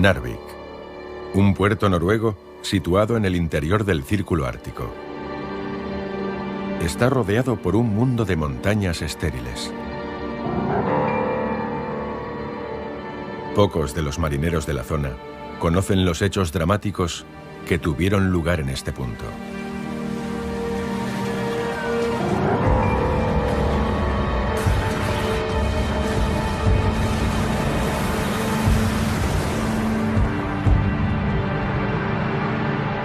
Narvik, un puerto noruego situado en el interior del Círculo Ártico. Está rodeado por un mundo de montañas estériles. Pocos de los marineros de la zona conocen los hechos dramáticos que tuvieron lugar en este punto.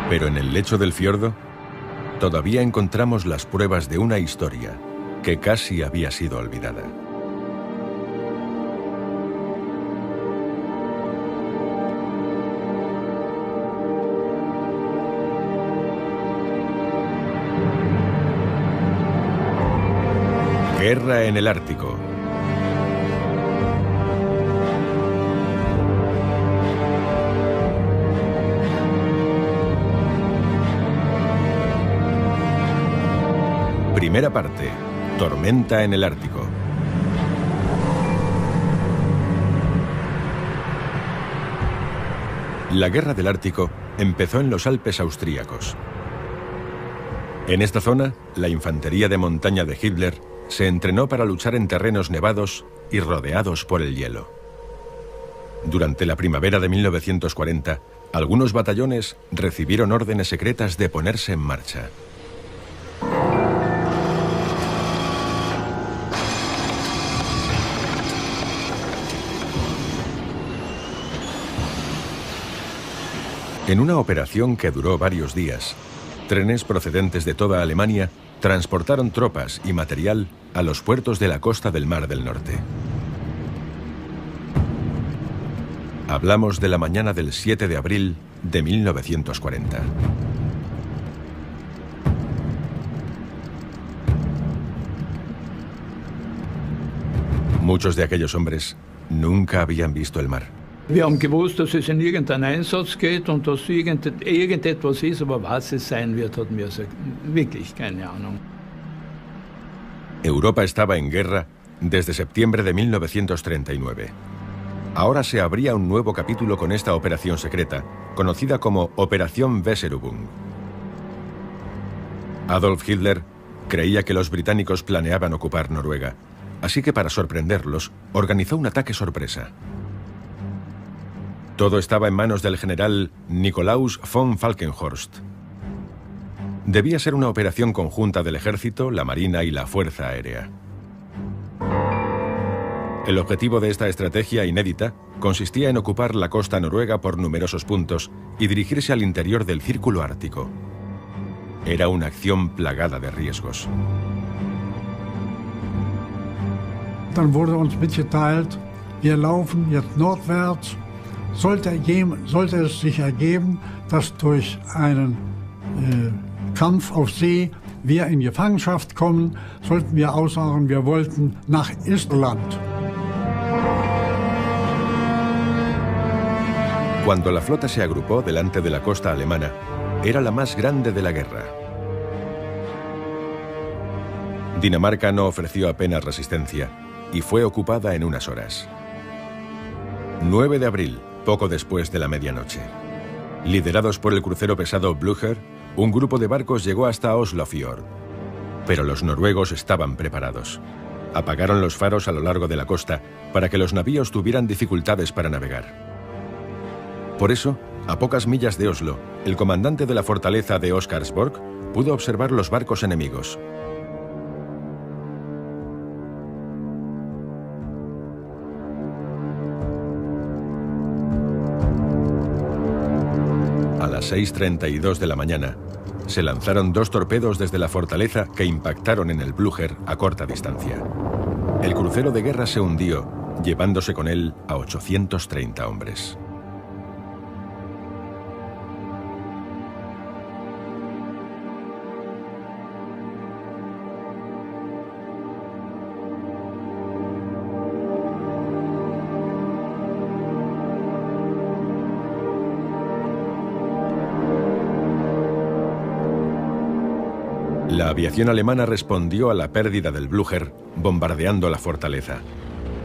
Pero en el lecho del fiordo todavía encontramos las pruebas de una historia que casi había sido olvidada. Guerra en el Ártico. Primera parte. Tormenta en el Ártico. La Guerra del Ártico empezó en los Alpes austríacos. En esta zona, la infantería de montaña de Hitler se entrenó para luchar en terrenos nevados y rodeados por el hielo. Durante la primavera de 1940, algunos batallones recibieron órdenes secretas de ponerse en marcha. En una operación que duró varios días, trenes procedentes de toda Alemania transportaron tropas y material a los puertos de la costa del Mar del Norte. Hablamos de la mañana del 7 de abril de 1940. Muchos de aquellos hombres nunca habían visto el mar. Wir haben gewusst, dass es in irgendeinen Einsatz geht und dass irgendetwas ist, aber was es sein wird, hatten wir wirklich keine Ahnung. Europa estaba en guerra desde septiembre de 1939. Ahora se abría un nuevo capítulo con esta operación secreta, conocida como Operación Weserübung. Adolf Hitler creía que los británicos planeaban ocupar Noruega, así que para sorprenderlos, organizó un ataque sorpresa. Todo estaba en manos del general Nikolaus von Falkenhorst. Debía ser una operación conjunta del ejército, la marina y la fuerza aérea. El objetivo de esta estrategia inédita consistía en ocupar la costa noruega por numerosos puntos y dirigirse al interior del Círculo Ártico. Era una acción plagada de riesgos. Dann wurde uns mitgeteilt, wir laufen jetzt nordwärts. Sollte es sich ergeben, dass durch einen Kampf auf See wir in Gefangenschaft kommen, sollten wir aussagen, wir wollten nach Estland. Cuando la flota se agrupó delante de la costa alemana, era la más grande de la guerra. Dinamarca no ofreció apenas resistencia y fue ocupada en unas horas. 9 de abril, poco después de la medianoche. Liderados por el crucero pesado Blücher, un grupo de barcos llegó hasta Oslofjord. Pero los noruegos estaban preparados. Apagaron los faros a lo largo de la costa para que los navíos tuvieran dificultades para navegar. Por eso, a pocas millas de Oslo, el comandante de la fortaleza de Oscarsborg pudo observar los barcos enemigos. A las 6:32 de la mañana, se lanzaron 2 torpedos desde la fortaleza que impactaron en el Blücher a corta distancia. El crucero de guerra se hundió, llevándose con él a 830 hombres. La aviación alemana respondió a la pérdida del Blücher bombardeando la fortaleza,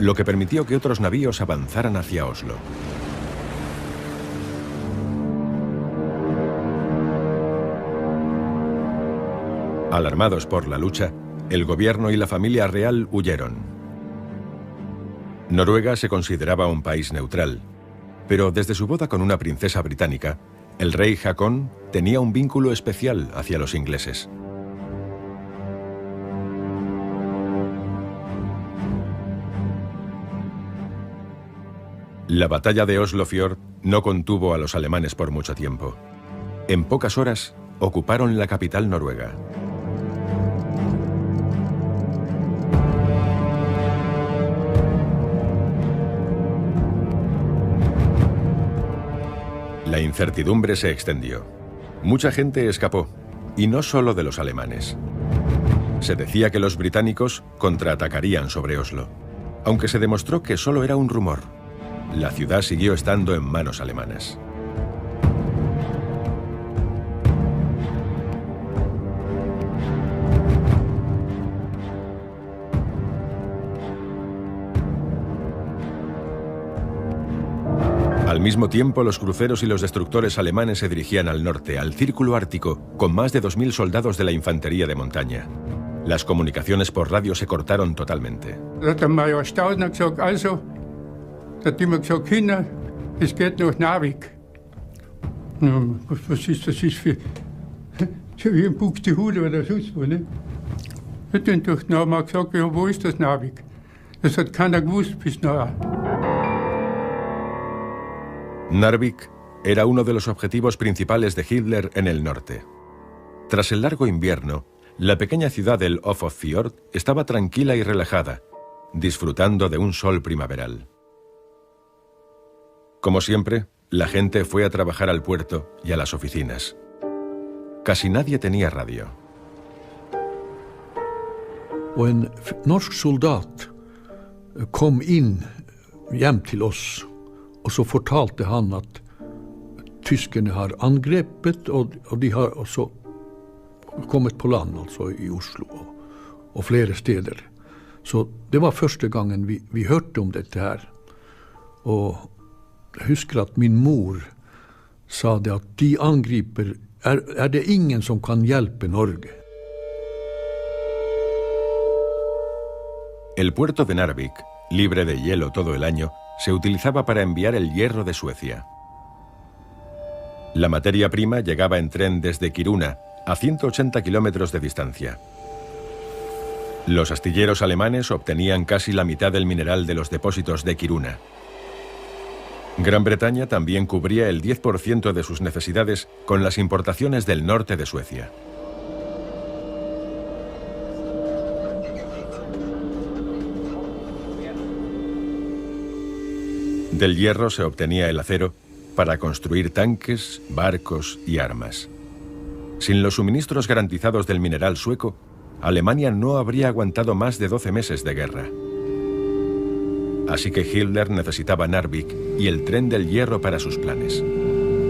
lo que permitió que otros navíos avanzaran hacia Oslo. Alarmados por la lucha, el gobierno y la familia real huyeron. Noruega se consideraba un país neutral, pero desde su boda con una princesa británica, el rey Haakon tenía un vínculo especial hacia los ingleses. La batalla de Oslofjord no contuvo a los alemanes por mucho tiempo. En pocas horas ocuparon la capital noruega. La incertidumbre se extendió. Mucha gente escapó, y no solo de los alemanes. Se decía que los británicos contraatacarían sobre Oslo, aunque se demostró que solo era un rumor. La ciudad siguió estando en manos alemanas. Al mismo tiempo, los cruceros y los destructores alemanes se dirigían al norte, al Círculo Ártico, con más de 2000 soldados de la infantería de montaña. Las comunicaciones por radio se cortaron totalmente. Der Major Staudner gesagt, also, da hat immer gesagt, Kinder, es geht nach Narvik. Was ist das für so wie ein Buxtehude oder sonst wo, ne? Und dann haben wir gesagt, ja, wo ist das Narvik? Das hat keiner gewusst bis nachher. Narvik era uno de los objetivos principales de Hitler en el norte. Tras el largo invierno, la pequeña ciudad del Ofotfjord estaba tranquila y relajada, disfrutando de un sol primaveral. Como siempre, la gente fue a trabajar al puerto y a las oficinas. Casi nadie tenía radio. Och en norsk soldat kom in hjem till oss, och så fortalte han att tyskarna har angrepet och de har också kommit på land, alltså i Oslo och flera städer. Så det var första gången vi hörde om det här. Och jag husker att min mor sa det att de angriper, är det ingen som kan hjälpa Norge. El puerto de Narvik, libre de hielo todo el año, se utilizaba para enviar el hierro de Suecia. La materia prima llegaba en tren desde Kiruna, a 180 kilómetros de distancia. Los astilleros alemanes obtenían casi la mitad del mineral de los depósitos de Kiruna. Gran Bretaña también cubría el 10% de sus necesidades con las importaciones del norte de Suecia. Del hierro se obtenía el acero para construir tanques, barcos y armas. Sin los suministros garantizados del mineral sueco, Alemania no habría aguantado más de 12 meses de guerra. Así que Hitler necesitaba Narvik y el tren del hierro para sus planes.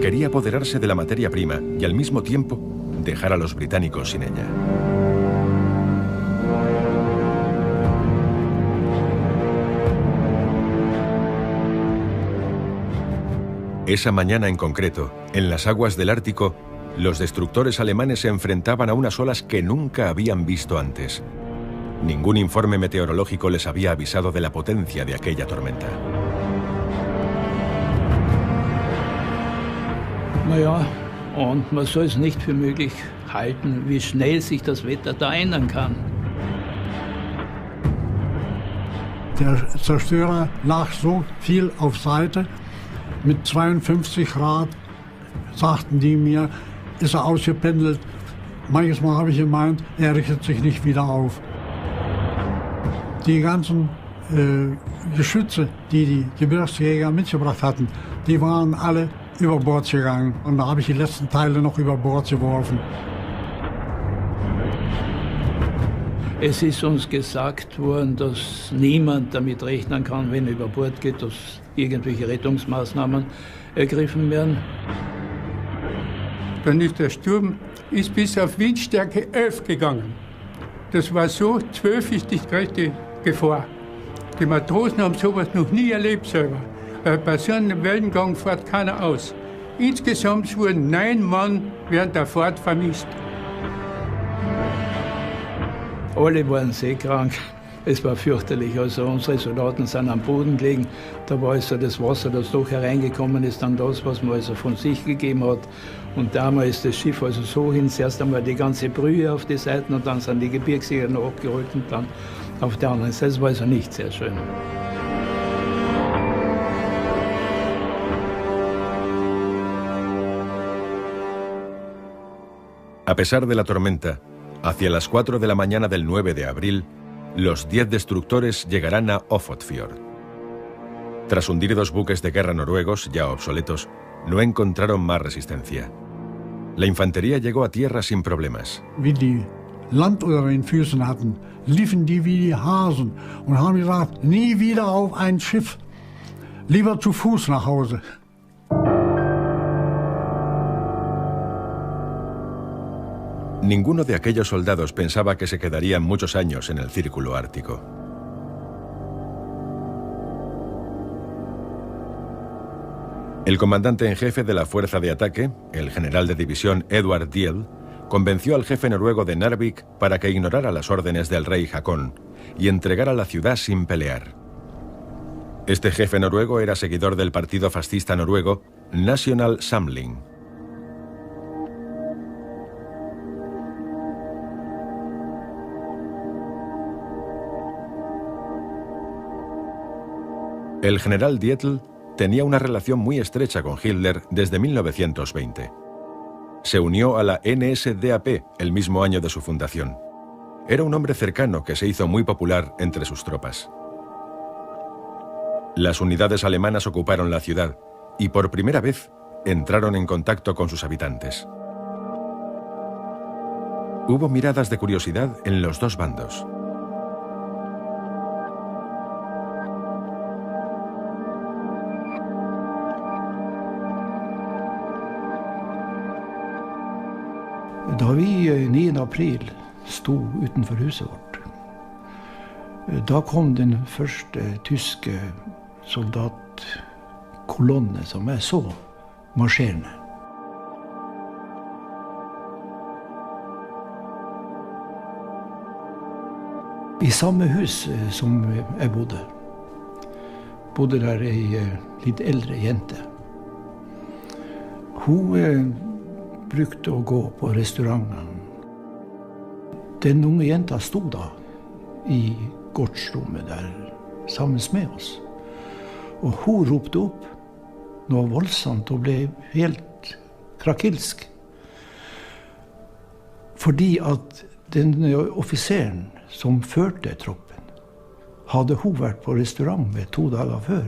Quería apoderarse de la materia prima y al mismo tiempo dejar a los británicos sin ella. Esa mañana en concreto, en las aguas del Ártico, los destructores alemanes se enfrentaban a unas olas que nunca habían visto antes. Ningún informe meteorológico les había avisado de la potencia de aquella tormenta. Naja, und man soll es nicht für möglich halten, wie schnell sich das Wetter da ändern kann. Der Zerstörer lag so viel auf Seite. Mit 52 Grad, sagten die mir, ist er ausgependelt. Manches Mal habe ich gemeint, er richtet sich nicht wieder auf. Die ganzen Geschütze, die die Gebirgsjäger mitgebracht hatten, die waren alle über Bord gegangen. Und da habe ich die letzten Teile noch über Bord geworfen. Es ist uns gesagt worden, dass niemand damit rechnen kann, wenn er über Bord geht, dass irgendwelche Rettungsmaßnahmen ergriffen werden. Dann ist der Sturm bis auf Windstärke 11 gegangen. Das war so, 12 ist die größte Gefahr. Die Matrosen haben sowas noch nie erlebt selber. Bei so einem Wellengang fährt keiner aus. Insgesamt wurden 9 Mann während der Fahrt vermisst. Alle waren seekrank. Es war fürchterlich. Also unsere Soldaten sind am Boden gelegen. Da war also das Wasser, das doch hereingekommen ist, dann das, was man also von sich gegeben hat. Und damals ist das Schiff also so hin, zuerst einmal die ganze Brühe auf die Seiten und dann sind die Gebirgsjäger noch abgeholt und dann auf der anderen Seite. Das war also nicht sehr schön. A pesar de la tormenta, hacia las 4 de la mañana del 9 de abril, los 10 destructores llegarán a Ofotfjord. Tras hundir 2 buques de guerra noruegos, ya obsoletos, no encontraron más resistencia. La infantería llegó a tierra sin problemas. Wie die Land unter den Füßen hatten, liefen die wie die Hasen und haben gesagt, nie wieder auf ein Schiff, lieber zu Fuß nach Hause. Ninguno de aquellos soldados pensaba que se quedarían muchos años en el círculo ártico. El comandante en jefe de la fuerza de ataque, el general de división Edvard Diel, convenció al jefe noruego de Narvik para que ignorara las órdenes del rey Haakon y entregara la ciudad sin pelear. Este jefe noruego era seguidor del partido fascista noruego National Samling. El general Dietl tenía una relación muy estrecha con Hitler desde 1920. Se unió a la NSDAP el mismo año de su fundación. Era un hombre cercano que se hizo muy popular entre sus tropas. Las unidades alemanas ocuparon la ciudad y por primera vez entraron en contacto con sus habitantes. Hubo miradas de curiosidad en los 2 bandos. Da vi 9. april sto utenfor huset vårt, da kom den første tyske soldatkolonne som jeg så marsjerende. I samme hus som jeg bodde der ei litt eldre jente. Hun brukte å gå på restauranten. Den unge jenta stod da i gårdsrommet der sammen med oss. Og hun ropte opp noe voldsomt og ble helt krakilsk. Fordi at den offiseren som førte troppen, hadde hun vært på restaurant med 2 dager før.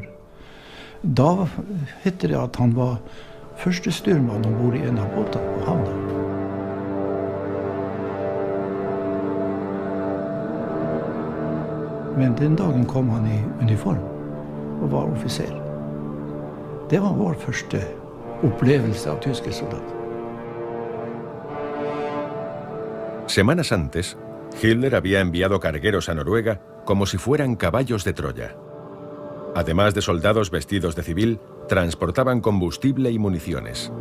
Da heter det at han var første styrmann ombord i en av båtene på havna. Men den dagen kom han i uniform og var offiser. Det var vår første opplevelse av tyske soldater. Semanas antes, Hitler había enviado cargueros a Noruega como si fueran caballos de Troya. Además de soldados vestidos de civil, transportaban combustible y municiones.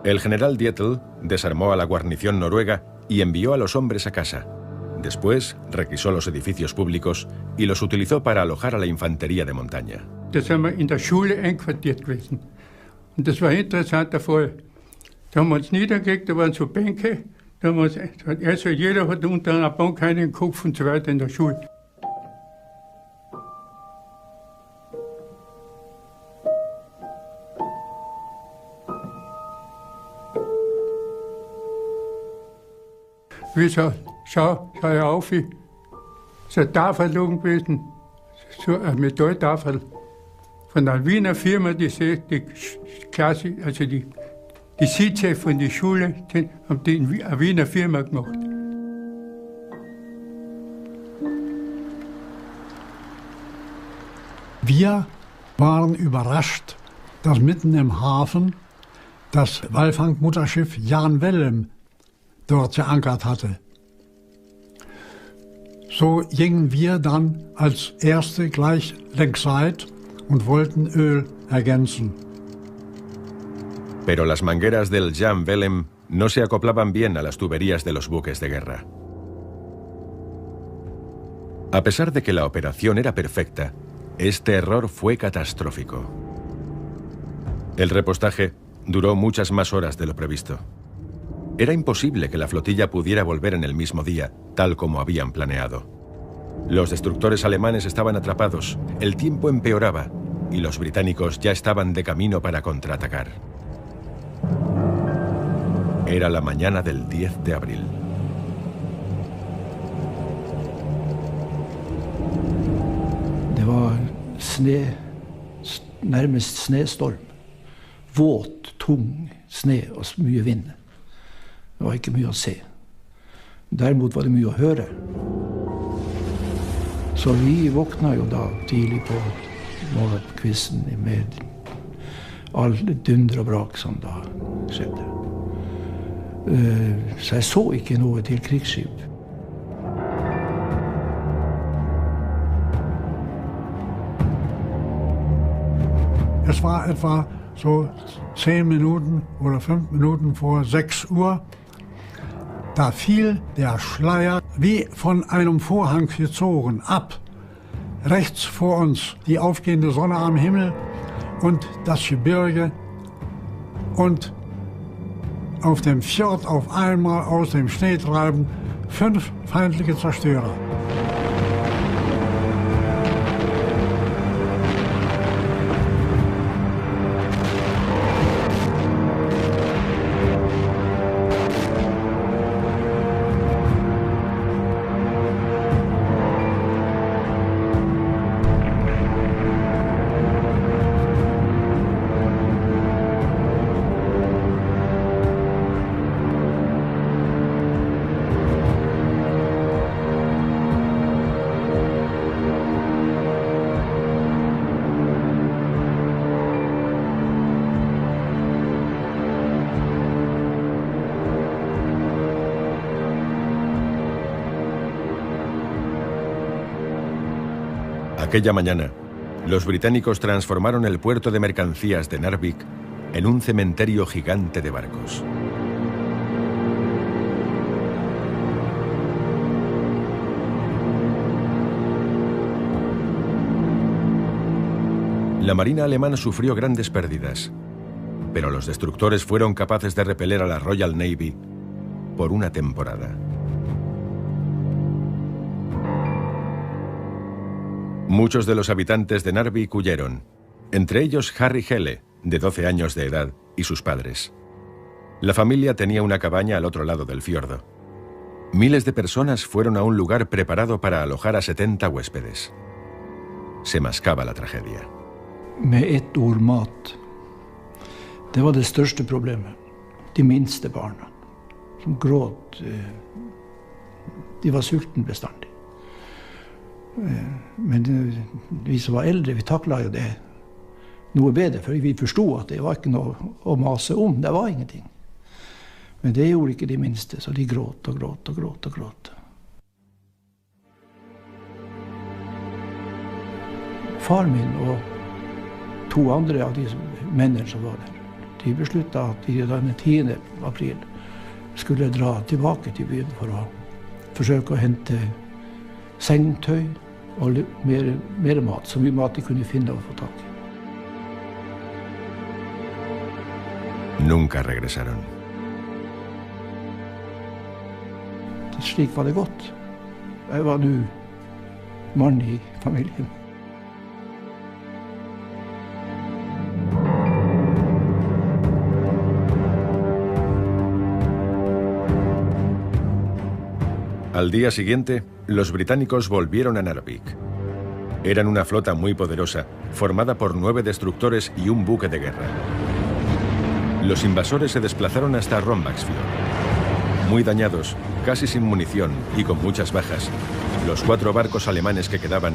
El general Dietl desarmó a la guarnición noruega y envió a los hombres a casa. Después requisó los edificios públicos y los utilizó para alojar a la infantería de montaña. Da sind wir in der Schule einquartiert gewesen. Und das war ein interessanter Fall. Da haben wir uns niedergelegt, da waren so Bänke. Da haben wir uns, also jeder hat unter einer Bank einen Kopf und so weiter in der Schule. Wie so, schau auf, so eine Tafel gewesen, so eine Metalltafel von einer Wiener Firma, die Klasse, also die Sitze von der Schule, haben die eine Wiener Firma gemacht. Wir waren überrascht, dass mitten im Hafen das Walfangmutterschiff Jan Wellem dort geankert hatte. So gingen wir dann als Erste gleich längsseits und wollten Öl ergänzen. Pero las mangueras del Jan Wellem no se acoplaban bien a las tuberías de los buques de guerra. A pesar de que la operación era perfecta, este error fue catastrófico. El repostaje duró muchas más horas de lo previsto. Era imposible que la flotilla pudiera volver en el mismo día, tal como habían planeado. Los destructores alemanes estaban atrapados, el tiempo empeoraba y los británicos ya estaban de camino para contraatacar. Era la mañana del 10 de abril. Det var nærmest snestorm. Våt, tung sne og mye vind. Det var ikke mye å se. Derimot var det mye å høre. Så vi våkna jo da tidlig på morgenkvisten med all dunder og brak som da skjedde. Så jeg så ikke noe til krigsskip. Es war etwa so 10 Minuten oder 5 Minuten vor 6 Uhr. Da fiel der Schleier wie von einem Vorhang gezogen ab. Rechts vor uns die aufgehende Sonne am Himmel und das Gebirge. Und auf dem Fjord auf einmal aus dem Schnee treiben 5 feindliche Zerstörer. Aquella mañana, los británicos transformaron el puerto de mercancías de Narvik en un cementerio gigante de barcos. La marina alemana sufrió grandes pérdidas, pero los destructores fueron capaces de repeler a la Royal Navy por una temporada. Muchos de los habitantes de Narvik huyeron, entre ellos Harry Helle, de 12 años de edad, y sus padres. La familia tenía una cabaña al otro lado del fiordo. Miles de personas fueron a un lugar preparado para alojar a 70 huéspedes. Se mascaba la tragedia. Med ett ord mat. Det var det største problemet. De minste barna, som gråt. De var sultne bestandig. Men vi som var eldre, vi takla jo det noe bedre, for vi forstod at det var ikke noe å mase om, det var ingenting. Men det gjorde ikke de minste, så de gråt og gråt og gråt og gråt. Far min og 2 andre av de mennene som var der, de besluttet at de den 10. april skulle dra tilbake til byen for å forsøke å hente sengetøy og mer mat, så mye mat de kunne finne og få tak i. Nunca regresaron. Slik var det gått. Jeg var nå mann i familien. Al día siguiente, los británicos volvieron a Narvik. Eran una flota muy poderosa, formada por 9 destructores y un buque de guerra. Los invasores se desplazaron hasta Rombaksfjord. Muy dañados, casi sin munición y con muchas bajas, los 4 barcos alemanes que quedaban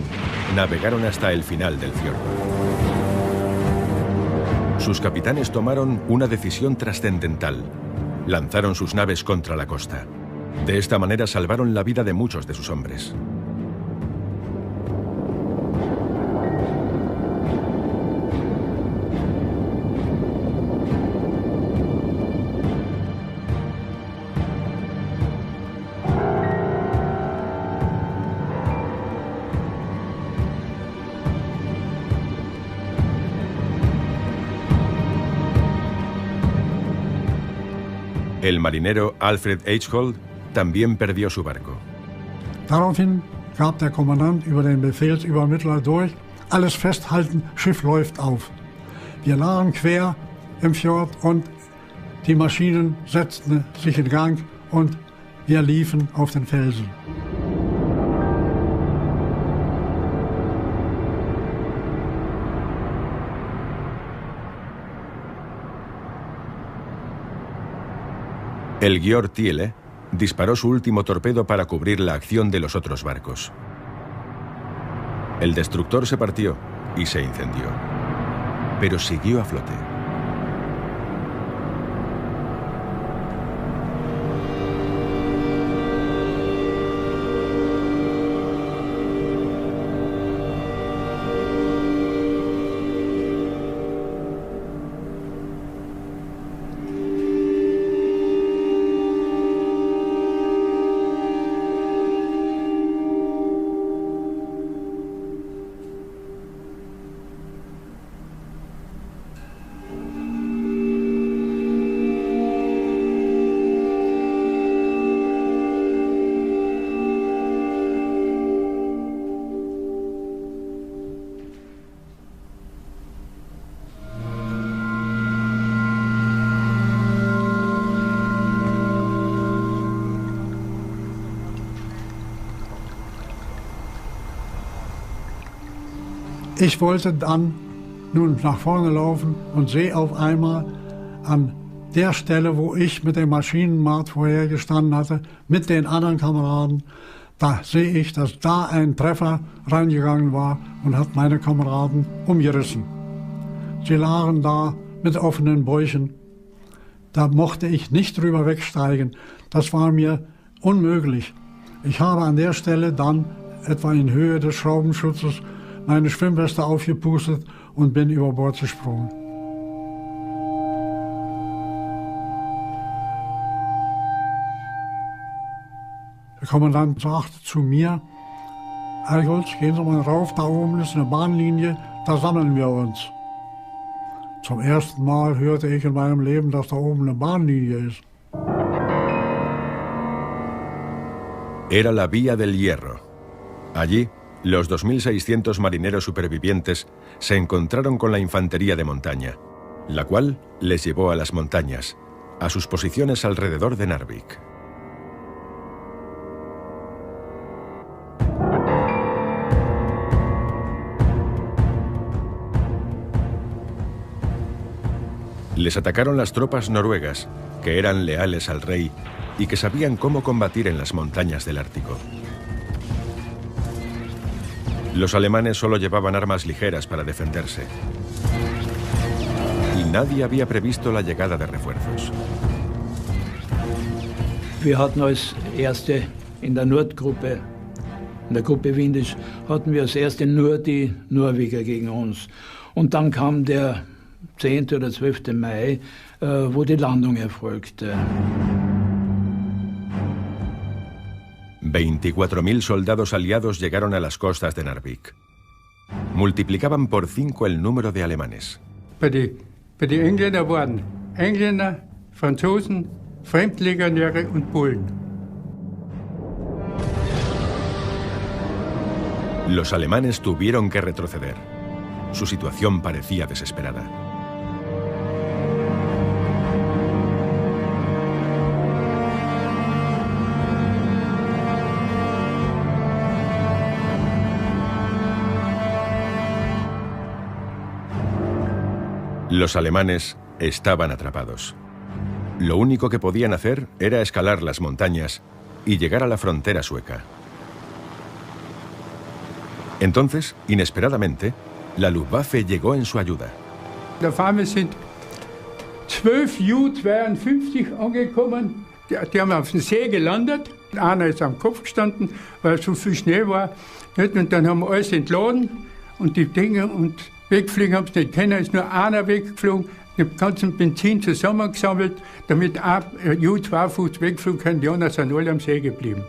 navegaron hasta el final del fiordo. Sus capitanes tomaron una decisión trascendental. Lanzaron sus naves contra la costa. De esta manera salvaron la vida de muchos de sus hombres. El marinero Alfred Eichhold también perdió su barco. Daraufhin gab der Kommandant über den Befehlsübermittler durch: alles festhalten, Schiff läuft auf. Wir lagen quer im Fjord und die Maschinen setzten sich in Gang und wir liefen auf den Felsen. El Georg Thiele disparó su último torpedo para cubrir la acción de los otros barcos. El destructor se partió y se incendió, pero siguió a flote. Ich wollte dann nun nach vorne laufen und sehe auf einmal an der Stelle, wo ich mit dem Maschinenmarkt vorher gestanden hatte, mit den anderen Kameraden, da sehe ich, dass da ein Treffer reingegangen war und hat meine Kameraden umgerissen. Sie lagen da mit offenen Bäuchen. Da mochte ich nicht drüber wegsteigen. Das war mir unmöglich. Ich habe an der Stelle dann etwa in Höhe des Schraubenschutzes meine Schwimmweste aufgepustet und bin über Bord gesprungen. Der Kommandant sagte zu mir: Eichholz, gehen Sie mal rauf, da oben ist eine Bahnlinie, da sammeln wir uns. Zum ersten Mal hörte ich in meinem Leben, dass da oben eine Bahnlinie ist. Era la Vía del Hierro. Allí, los 2.600 marineros supervivientes se encontraron con la infantería de montaña, la cual les llevó a las montañas, a sus posiciones alrededor de Narvik. Les atacaron las tropas noruegas, que eran leales al rey y que sabían cómo combatir en las montañas del Ártico. Los alemanes solo llevaban armas ligeras para defenderse. Y nadie había previsto la llegada de refuerzos. Wir hatten als Erste in der Nordgruppe, in der Gruppe Windisch, hatten wir als Erste nur die Norweger gegen uns. Und dann kam der 10. oder 12. Mai, wo die Landung erfolgte. 24.000 soldados aliados llegaron a las costas de Narvik. Multiplicaban por 5 el número de alemanes. Bei den Engländern waren Engländer, Franzosen, Fremdlegionäre und Polen. Los alemanes tuvieron que retroceder. Su situación parecía desesperada. Los alemanes estaban atrapados. Lo único que podían hacer era escalar las montañas y llegar a la frontera sueca. Entonces, inesperadamente, la Luftwaffe llegó en su ayuda. Auf einmal sind 12 Ju-52 angekommen. Die haben auf dem See gelandet. Einer ist am Kopf gestanden, weil so viel Schnee war. Und dann haben wir alles entladen und die Dinge und wegfliegen haben sie nicht können. Es ist nur einer weggeflogen, den ganzen Benzin zusammengesammelt, damit ein Ju-52 wegfliegen können. Die anderen sind alle am See geblieben.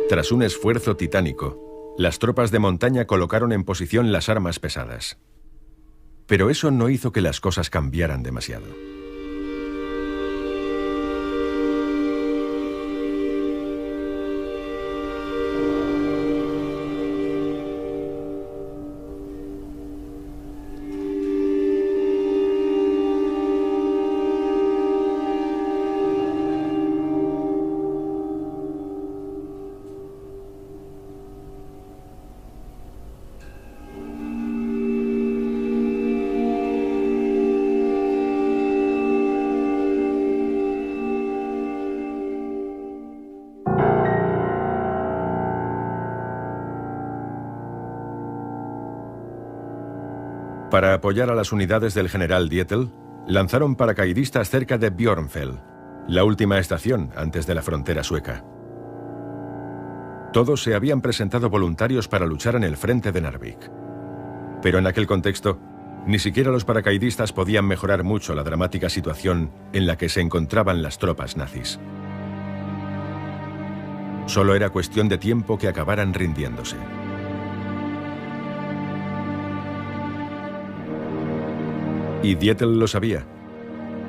Tras un esfuerzo titánico, las tropas de montaña colocaron en posición las armas pesadas. Pero eso no hizo que las cosas cambiaran demasiado. Para apoyar a las unidades del general Dietl, lanzaron paracaidistas cerca de Björnfell, la última estación antes de la frontera sueca. Todos se habían presentado voluntarios para luchar en el frente de Narvik. Pero en aquel contexto, ni siquiera los paracaidistas podían mejorar mucho la dramática situación en la que se encontraban las tropas nazis. Solo era cuestión de tiempo que acabaran rindiéndose. Y Dietl lo sabía,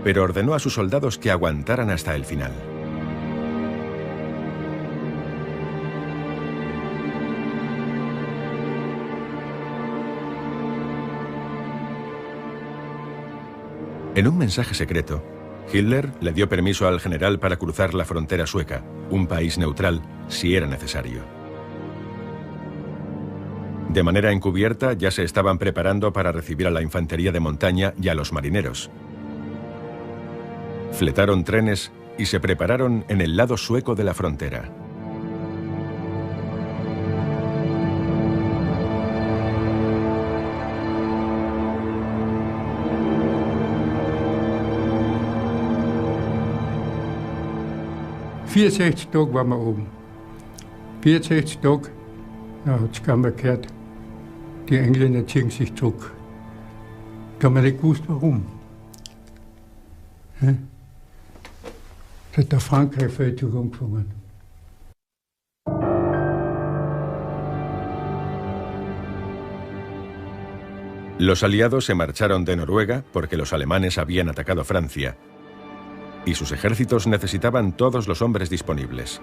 pero ordenó a sus soldados que aguantaran hasta el final. En un mensaje secreto, Hitler le dio permiso al general para cruzar la frontera sueca, un país neutral, si era necesario. De manera encubierta ya se estaban preparando para recibir a la infantería de montaña y a los marineros. Fletaron trenes y se prepararon en el lado sueco de la frontera. ...64 Tage waren wir oben. 64 Tage, da hat es keiner gehört. Die Engländer ziehen sich zurück. Da haben wir nicht gewusst, warum. Ja? Da hat der Frankreich Feldzug angefangen. Los aliados se marcharon de Noruega porque los alemanes habían atacado Francia y sus ejércitos necesitaban todos los hombres disponibles.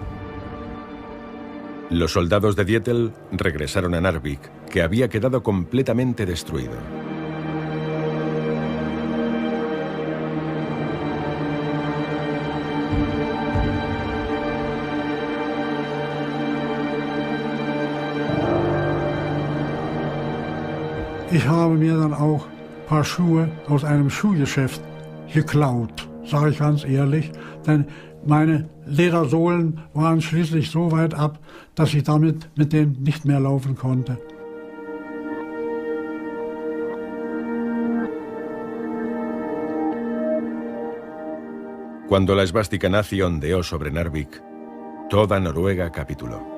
Los soldados de Dietl regresaron a Narvik, que había quedado completamente destruido. Ich habe mir dann auch ein paar Schuhe aus einem Schuhgeschäft geklaut, sage ich ganz ehrlich, denn meine Ledersohlen waren schließlich so weit ab, dass ich damit mit denen nicht mehr laufen konnte. Cuando la esvástica nazi ondeó sobre Narvik, toda Noruega capituló.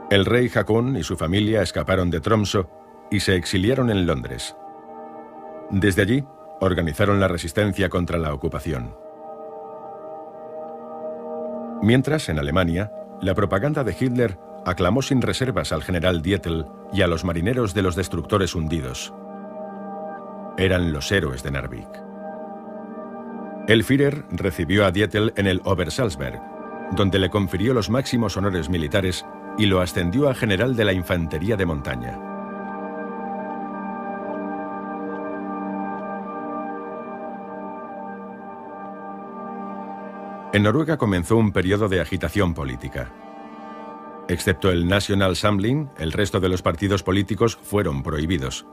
El rey Haakon y su familia escaparon de Tromsø y se exiliaron en Londres. Desde allí, organizaron la resistencia contra la ocupación. Mientras, en Alemania, la propaganda de Hitler aclamó sin reservas al general Dietl y a los marineros de los destructores hundidos. Eran los héroes de Narvik. El Führer recibió a Dietl en el Obersalzberg, donde le confirió los máximos honores militares y lo ascendió a general de la infantería de montaña. En Noruega comenzó un periodo de agitación política. Excepto el National Samling, el resto de los partidos políticos fueron prohibidos.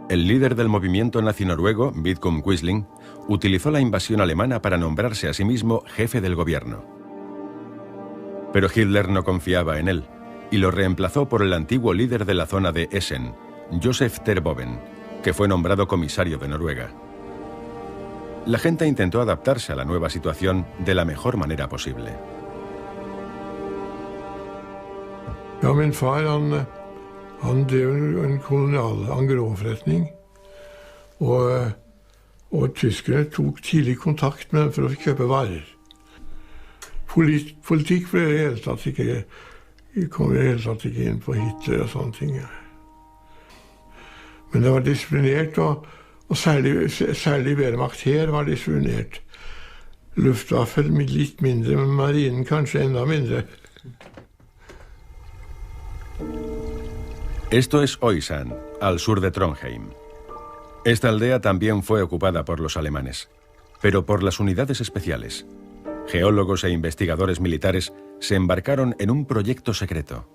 El líder del movimiento nazi noruego, Vidkun Quisling, utilizó la invasión alemana para nombrarse a sí mismo jefe del gobierno. Pero Hitler no confiaba en él y lo reemplazó por el antiguo líder de la zona de Essen, Josef Terboven, que fue nombrado comisario de Noruega. La gente intentó adaptarse a la nueva situación de la mejor manera posible. Ja, min far han drev en kolonial engrosforretning Og tyskerne tok tidlig kontakt med dem for å kjøpe varer. Politikk ble i hele tatt ikke, kom i hele tatt ikke inn på Hitler og sånne ting. Men det var disiplinert, og særlig Wehrmacht her var disiplinert. Luftwaffe litt mindre, men marinen kanskje enda mindre. Esto es Oysand, al sur de Trondheim. Esta aldea también fue ocupada por los alemanes, pero por las unidades especiales. Geólogos e investigadores militares se embarcaron en un proyecto secreto.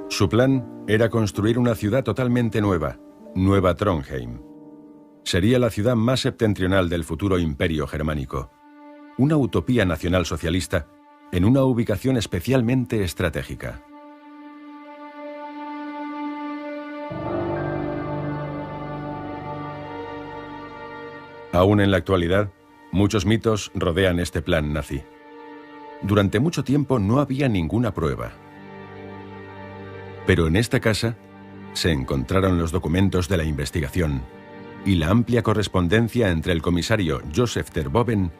Su plan era construir una ciudad totalmente nueva, Nueva Trondheim. Sería la ciudad más septentrional del futuro imperio germánico. Una utopía nacional socialista en una ubicación especialmente estratégica. Aún en la actualidad, muchos mitos rodean este plan nazi. Durante mucho tiempo no había ninguna prueba. Pero en esta casa se encontraron los documentos de la investigación y la amplia correspondencia entre el comisario Joseph Terboven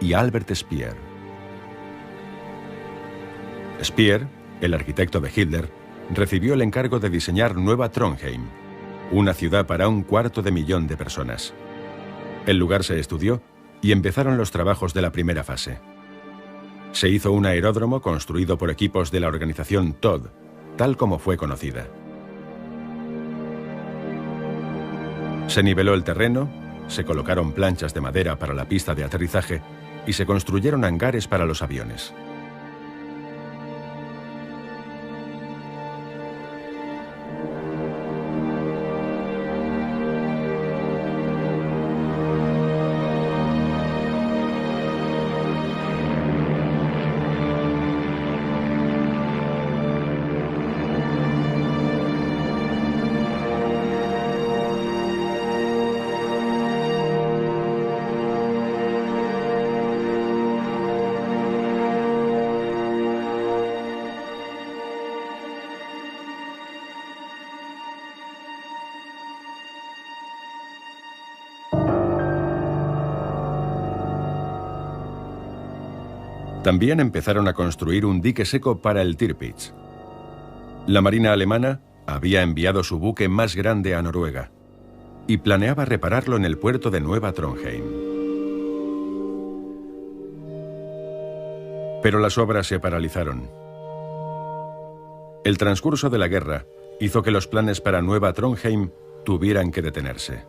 y Albert Speer. Speer, el arquitecto de Hitler, recibió el encargo de diseñar Nueva Trondheim, una ciudad para 250.000 de personas. El lugar se estudió y empezaron los trabajos de la primera fase. Se hizo un aeródromo construido por equipos de la organización Todd, tal como fue conocida. Se niveló el terreno, se colocaron planchas de madera para la pista de aterrizaje y se construyeron hangares para los aviones. También empezaron a construir un dique seco para el Tirpitz. La Marina alemana había enviado su buque más grande a Noruega y planeaba repararlo en el puerto de Nueva Trondheim. Pero las obras se paralizaron. El transcurso de la guerra hizo que los planes para Nueva Trondheim tuvieran que detenerse.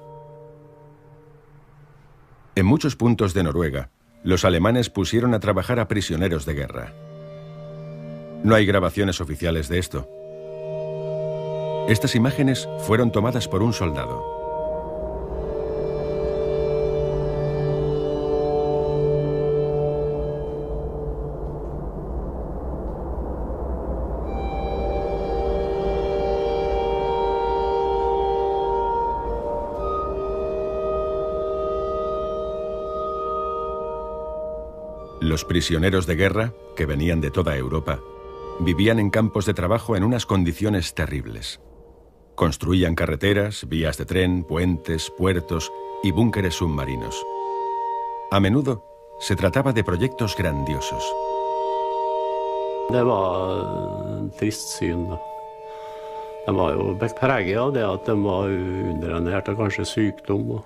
En muchos puntos de Noruega, los alemanes pusieron a trabajar a prisioneros de guerra. No hay grabaciones oficiales de esto. Estas imágenes fueron tomadas por un soldado. Los prisioneros de guerra, que venían de toda Europa, vivían en campos de trabajo en unas condiciones terribles. Construían carreteras, vías de tren, puentes, puertos y búnkeres submarinos. A menudo se trataba de proyectos grandiosos. Det var trist syn, da. De var jo preget av det at de var underernært og kanskje sykdom.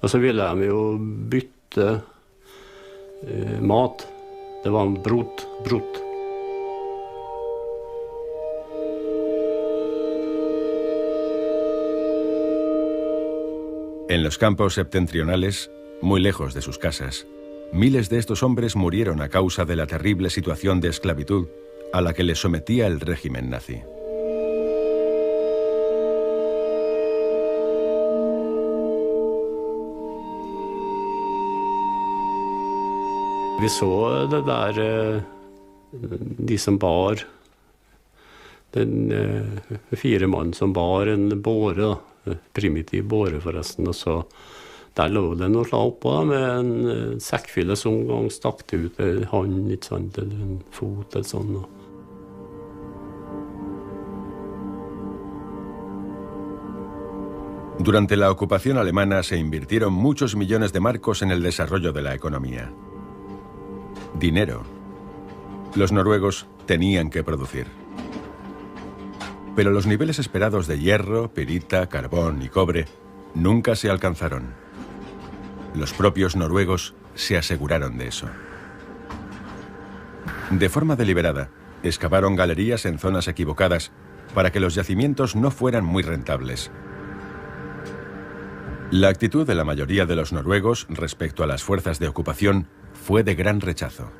Og så ville de jo bytte mat. Det var brot. En los campos septentrionales, muy lejos de sus casas, miles de estos hombres murieron a causa de la terrible situación de esclavitud a la que les sometía el régimen nazi. Vi så det der, de som bar, den 4 mann som bar en båre, primitiv båre forresten, og så Der lå det noe slag oppå da, med en sekkfylle som en gang stakk det ut en hånd, ikke sant, eller en fot eller sånn. Durante la ocupación alemana se invirtieron muchos millones de marcos en el desarrollo de la economía. Dinero. Los noruegos tenían que producir. Pero los niveles esperados de hierro, pirita, carbón y cobre nunca se alcanzaron. Los propios noruegos se aseguraron de eso. De forma deliberada, excavaron galerías en zonas equivocadas para que los yacimientos no fueran muy rentables. La actitud de la mayoría de los noruegos respecto a las fuerzas de ocupación fue de gran rechazo.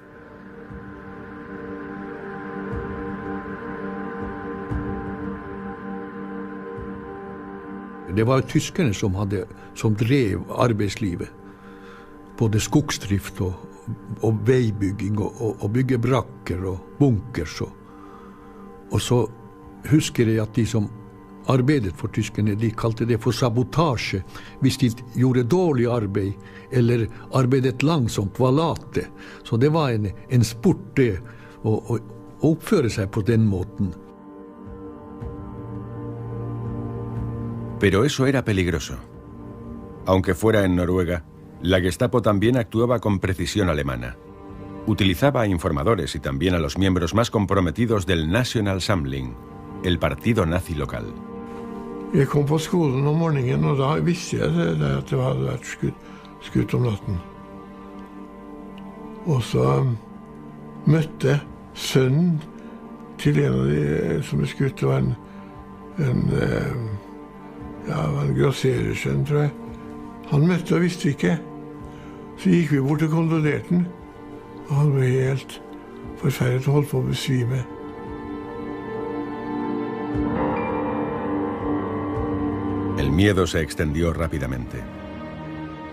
Det var tyskerne som drev arbeidslivet. Både skogsdrift og veibygging og bygge brakker og bunkers. Og så husker jeg at de som arbeidet for tyskerne, de kalte det for sabotasje. Hvis de gjorde dårlig arbeid eller arbeidet langsomt, var late. Så det var en sport det, å oppføre seg på den måten. Pero eso era peligroso. Aunque fuera en Noruega, la Gestapo también actuaba con precisión alemana. Utilizaba a informadores y también a los miembros más comprometidos del National Samling, el partido nazi local. Jeg kom på skolen om morgenen, og da visste jeg det at det hadde vært skutt om natten. Og så møtte sønnen til en av de som skutt, det var en grosserersønn, tror jeg. Han møtte og visste ikke. Så gikk vi bort og kondolerte den, og han ble helt forferdet og holdt på å besvime. El miedo se extendió rápidamente.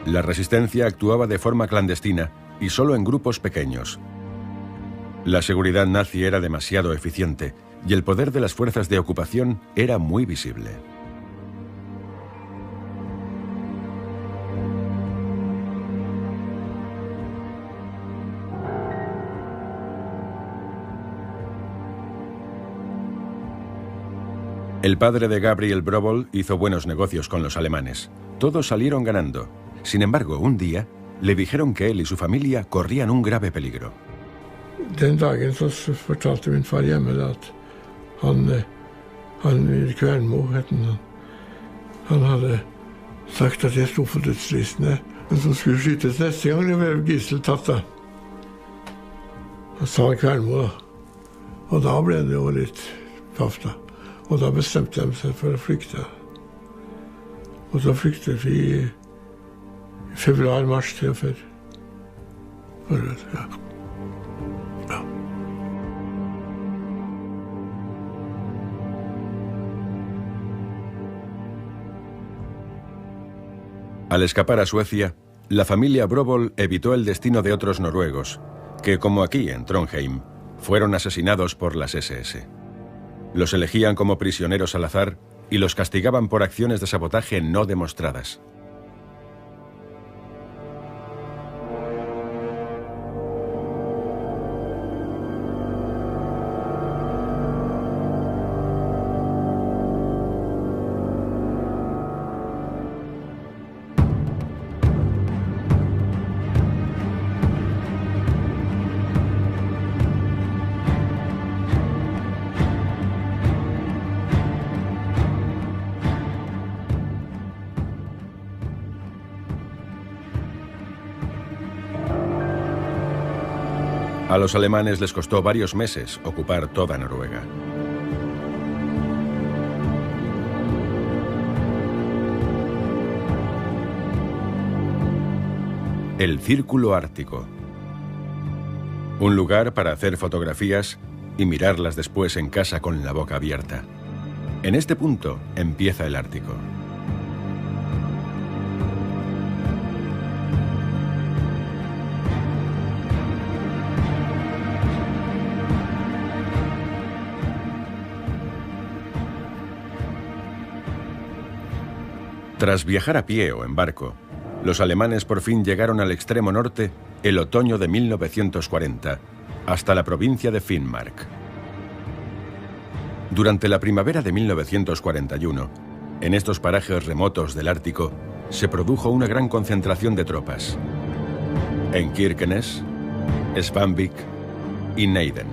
La resistencia actuaba de forma clandestina y solo en grupos pequeños. La seguridad nazi era demasiado eficiente y el poder de las fuerzas de ocupación era muy visible. El padre de Gabriel Brobol hizo buenos negocios con los alemanes. Todos salieron ganando. Sin embargo, un día le dijeron que él y su familia corrían un grave peligro. Den dagen så fortalte min far hjemme at han Kvernmo, han hadde sagt at jeg stod for dødslistene, men som skulle skytes neste gang det var gisseltatt da. Han sa Kvernmo da. Og da ble det jo litt paff da. Og da bestemte de seg for å flykte. Og så flyktet vi i februar-mars 43. Ja. Al escapar a Suecia, la familia Brobol evitó el destino de otros noruegos, que, como aquí en Trondheim, fueron asesinados por las SS. Los elegían como prisioneros al azar y los castigaban por acciones de sabotaje no demostradas. A los alemanes les costó varios meses ocupar toda Noruega. El Círculo Ártico. Un lugar para hacer fotografías y mirarlas después en casa con la boca abierta. En este punto empieza el Ártico. Tras viajar a pie o en barco, los alemanes por fin llegaron al extremo norte el otoño de 1940, hasta la provincia de Finnmark. Durante la primavera de 1941, en estos parajes remotos del Ártico, se produjo una gran concentración de tropas. En Kirkenes, Svanvik y Neiden.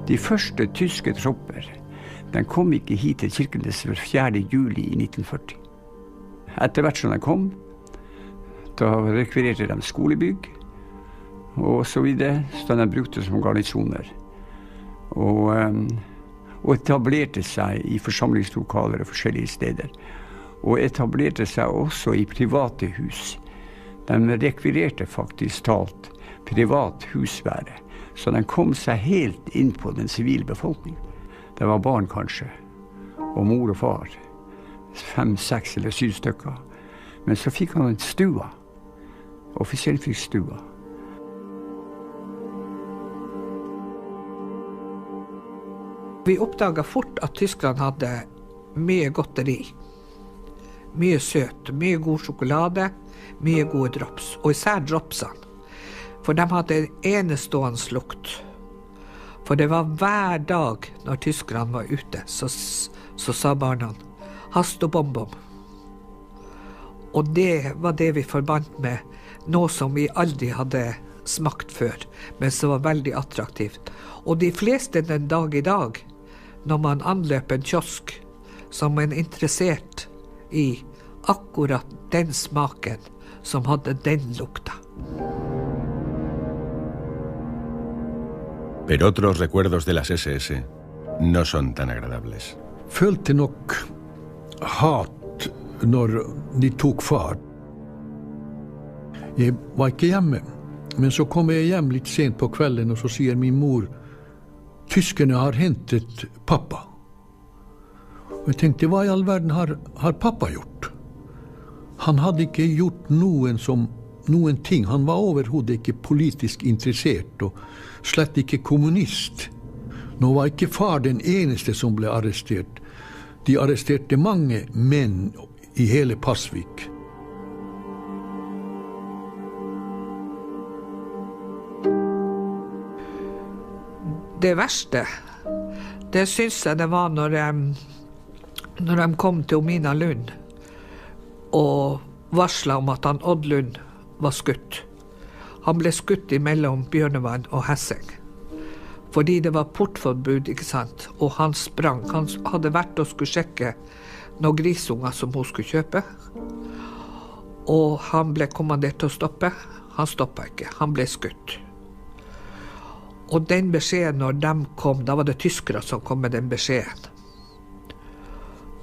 De første tyske tropper kom ikke hit til Kirkenes før 4. juli i 1940. Etter hvert som de kom, da rekvirerte de skolebygg og så videre, så de brukte som garnisoner. Og etablerte seg i forsamlingslokaler og forskjellige steder. Og etablerte seg også i private hus. De rekvirerte faktisk talt privat husvære. Så de kom seg helt inn på den sivile befolkningen. Det var barn kanskje, og mor og far. 5, 6 eller 7 stykker. Men så fikk han en stua. Offisielt fikk stua. Vi oppdaget fort at Tyskland hadde mye godteri. Mye søt, mye god sjokolade, mye gode drops. Og især dropsene. For de hadde enestående lukt. For det var hver dag når tyskerne var ute, så sa barna, hast og bom-bom. Og det var det vi forbandt med noe som vi aldri hadde smakt før, men som var veldig attraktivt. Og de fleste den dag i dag, når man anløper en kiosk, som er interessert i akkurat den smaken som hadde den lukta. Pero otros recuerdos de las SS no son tan agradables. Følte nok hat når de tok far. Jeg var ikke hjemme, men så kom jeg hjem litt sent på kvelden, og så sier min mor, tyskerne har hentet pappa. Og jeg tenkte, hva i all verden har pappa gjort? Han hadde ikke gjort noen ting. Han var overhodet ikke politisk interessert, og slett ikke kommunist. Nå var ikke far den eneste som ble arrestert. De arresterte mange menn i hele Pasvik. Det verste, det synes jeg det var når de kom til Omina Lund og varslet om at han Odd Lund var skutt. Han ble skutt mellom Bjørnevann og Hesseng. Fordi det var portforbud, ikke sant? Og han sprang. Han hadde vært og skulle sjekke noen grisunger som hun skulle kjøpe. Og han ble kommandert til å stoppe. Han stoppet ikke. Han ble skutt. Og den beskjeden når de kom, da var det tyskere som kom med den beskjeden.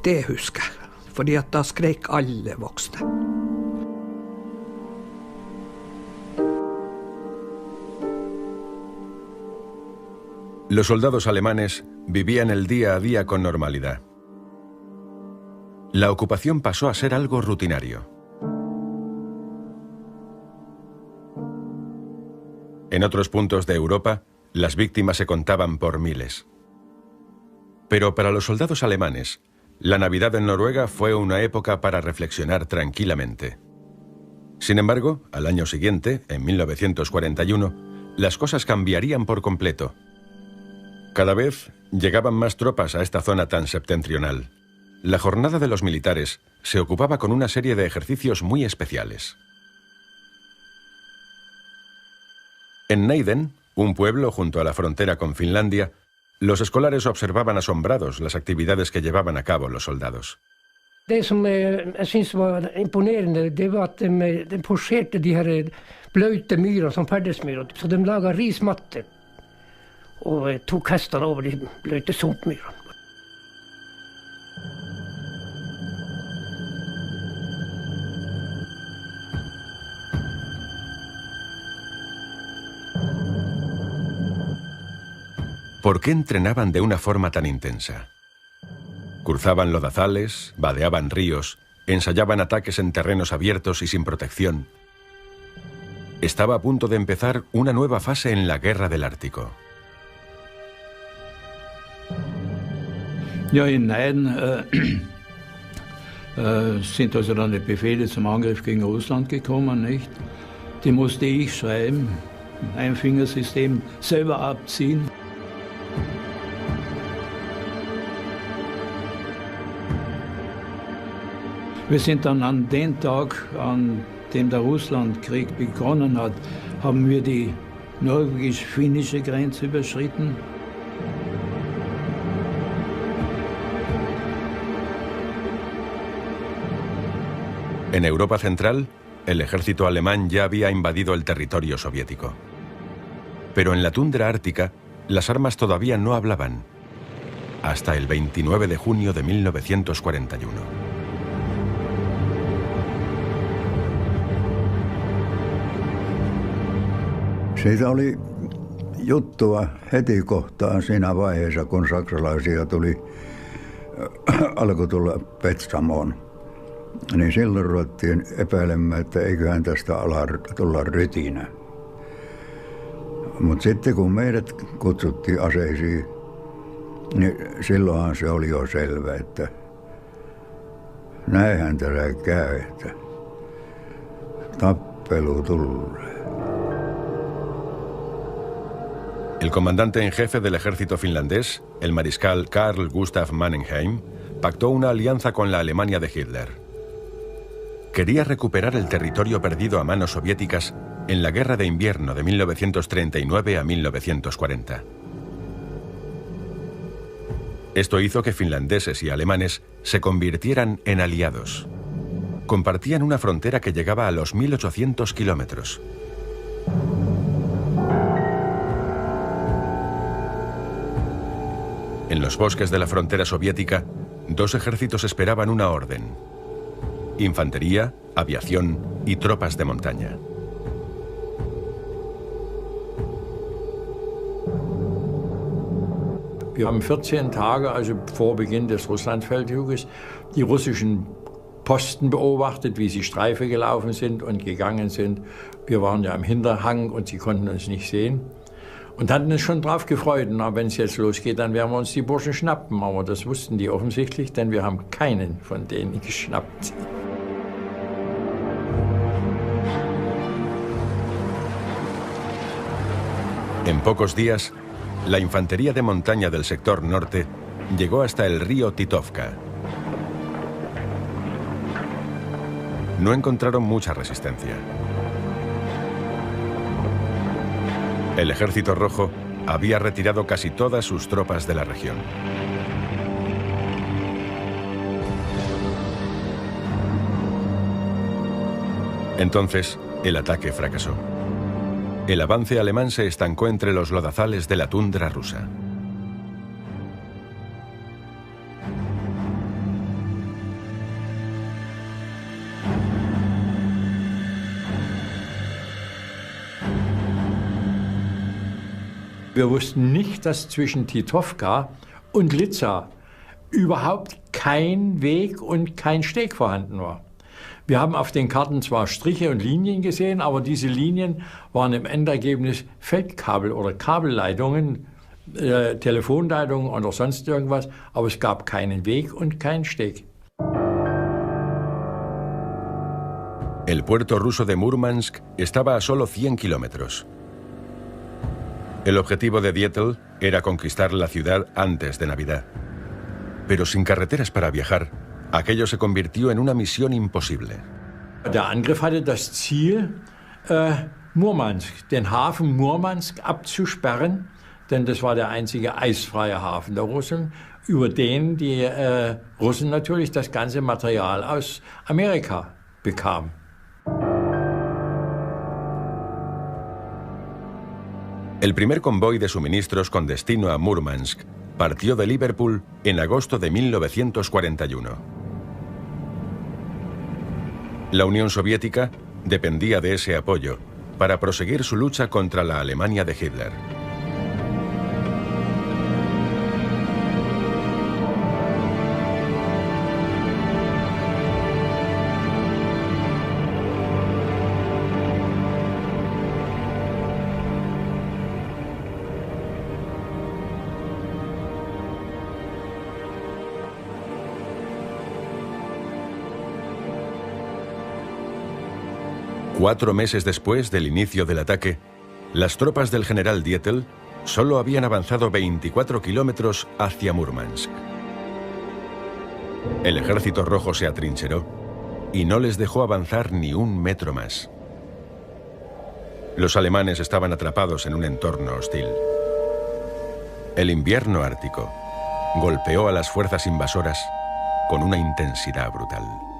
Det husker jeg. Fordi at da skrek alle voksne. Los soldados alemanes vivían el día a día con normalidad. La ocupación pasó a ser algo rutinario. En otros puntos de Europa, las víctimas se contaban por miles. Pero para los soldados alemanes, la Navidad en Noruega fue una época para reflexionar tranquilamente. Sin embargo, al año siguiente, en 1941, las cosas cambiarían por completo. Cada vez llegaban más tropas a esta zona tan septentrional. La jornada de los militares se ocupaba con una serie de ejercicios muy especiales. En Neiden, un pueblo junto a la frontera con Finlandia, los escolares observaban asombrados las actividades que llevaban a cabo los soldados. Det som jeg synes var imponerende, det var at de forserte de her bløte myrer som perdesmyrer, så de laget rismatter og tok hestene over de bløte sumpmyrene. ¿Por qué entrenaban de una forma tan intensa? Cruzaban lodazales, vadeaban ríos, ensayaban ataques en terrenos abiertos y sin protección. Estaba a punto de empezar una nueva fase en la guerra del Ártico. Ja, i Neiden sind also dann die Befehle zum Angriff gegen Russland gekommen, nicht? Die musste ich schreiben, Einfingersystem selber abziehen. Wir sind dann an den Tag, an dem der Russlandkrieg begonnen hat, haben wir die norwegisch-finnische Grenze überschritten. En Europa Central, el ejército alemán ya había invadido el territorio soviético. Pero en la tundra ártica, las armas todavía no hablaban. Hasta el 29 de junio de 1941. Siitä oli juttua heti kohtaan siinä vaiheessa, kun saksalaisia alkoi tulla Petsamoon. Niin silloin ruvettiin epäilemään, että eiköhän tästä ala tulla rytinä. Mutta sitten kun meidät kutsuttiin aseisiin, niin silloinhan se oli jo selvä, että näinhän tässä käy, että tappelu tulee. El comandante en jefe del ejército finlandés, el mariscal Carl Gustaf Mannerheim, pactó una alianza con la Alemania de Hitler. Quería recuperar el territorio perdido a manos soviéticas en la Guerra de Invierno de 1939 a 1940. Esto hizo que finlandeses y alemanes se convirtieran en aliados. Compartían una frontera que llegaba a los 1800 kilómetros. En los bosques de la frontera soviética, dos ejércitos esperaban una orden: infantería, aviación y tropas de montaña. Wir haben 14 Tage, also vor Beginn des Russlandfeldzuges, die russischen Posten beobachtet, wie sie Streife gelaufen sind und gegangen sind. Wir waren ja im Hinterhang und sie konnten uns nicht sehen. Und hatten uns schon drauf gefreut, na, wenn es jetzt losgeht, dann werden wir uns die Burschen schnappen. Aber das wussten die offensichtlich, denn wir haben keinen von denen geschnappt. En pocos días, la infantería de montaña del sector norte llegó hasta el río Titovka. No encontraron mucha resistencia. El Ejército Rojo había retirado casi todas sus tropas de la región. Entonces, el ataque fracasó. El avance alemán se estancó entre los lodazales de la tundra rusa. Wir wussten nicht, dass zwischen Titovka und Liza überhaupt kein Weg und kein Steg vorhanden war. Wir haben auf den Karten zwar Striche und Linien gesehen, aber diese Linien waren im Endergebnis Feldkabel oder Kabelleitungen, Telefonleitungen oder sonst irgendwas, aber es gab keinen Weg und keinen Steg. El puerto ruso de Murmansk estaba a solo 100 kilómetros. El objetivo de Dietl era conquistar la ciudad antes de Navidad. Pero sin carreteras para viajar, aquello se convirtió en una misión imposible. Der Angriff hatte das Ziel, Murmansk, den Hafen Murmansk abzusperren, denn das war der einzige eisfreie Hafen der Russen, über den die Russen natürlich das ganze Material aus Amerika bekamen. El primer convoy de suministros con destino a Murmansk partió de Liverpool en agosto de 1941. La Unión Soviética dependía de ese apoyo para proseguir su lucha contra la Alemania de Hitler. 4 meses después del inicio del ataque, las tropas del general Dietl solo habían avanzado 24 kilómetros hacia Murmansk. El ejército rojo se atrincheró y no les dejó avanzar ni un metro más. Los alemanes estaban atrapados en un entorno hostil. El invierno ártico golpeó a las fuerzas invasoras con una intensidad brutal.